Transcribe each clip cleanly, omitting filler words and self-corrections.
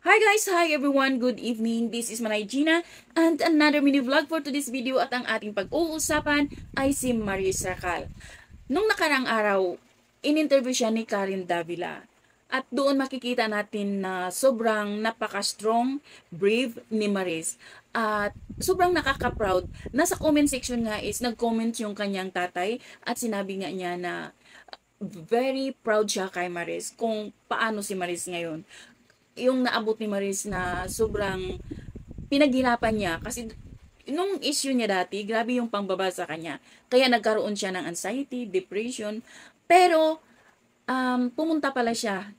Hi guys! Hi everyone! Good evening! This is Manay Gina and another mini vlog for today's video at ang ating pag-uusapan ay si Maris Racal. Nung nakarang araw, in-interview siya ni Karen Davila at doon makikita natin na sobrang napaka-strong, brave ni Maris at sobrang nakaka-proud. Nasa comment section nga is nag-comment yung kanyang tatay at sinabi nga niya na very proud siya kay Maris kung paano si Maris ngayon. Yung naabot ni Maris na sobrang pinaghirapan niya kasi nung issue niya dati, grabe yung pangbaba sa kanya. Kaya nagkaroon siya ng anxiety, depression. Pero pumunta pala siya,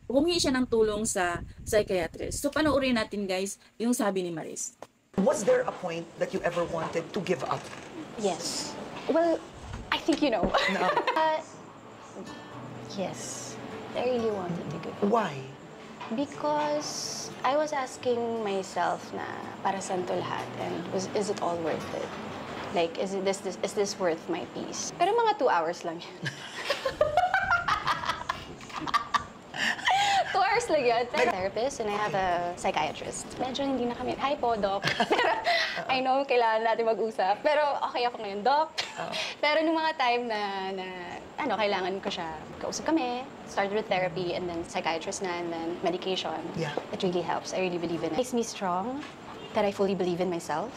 humingi siya ng tulong sa psychiatrist. So panoorin natin guys yung sabi ni Maris. Was there a point that you ever wanted to give up? Yes. Well, I think you know. No. Yes. I really wanted to give up. Why? Because I was asking myself na para saan to lahat and is it all worth it? Like, is this worth my peace? Pero mga 2 hours lang yan. 2 hours lang yun. I'm a therapist and I have a psychiatrist. Medyo hindi na kami, hi po, Doc. I know, kailangan natin mag-usap. Pero okay ako ngayon, Doc. Pero nung mga time na kailangan ko siya, kausap kami, started with therapy, and then psychiatrist na, and then medication. Yeah. It really helps. I really believe in it. It makes me strong, that I fully believe in myself.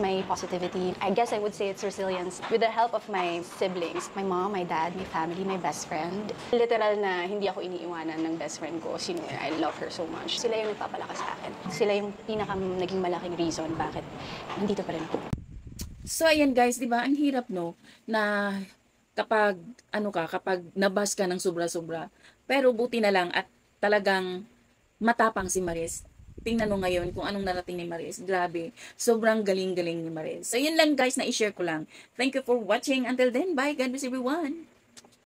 My positivity, I guess I would say it's resilience. With the help of my siblings, my mom, my dad, my family, my best friend. Literal na hindi ako iniiwanan ng best friend ko. I love her so much. Sila yung nagpapalakas sa akin. Sila yung naging malaking reason bakit nandito pa rin ako. So ayan guys, 'di ba? Ang hirap no na kapag kapag nabas ka ng sobra-sobra. Pero buti na lang at talagang matapang si Maris. Tingnan mo ngayon kung anong narating ni Maris. Grabe. Sobrang galing-galing ni Maris. So yun lang guys na i-share ko lang. Thank you for watching. Until then, bye. God bless everyone.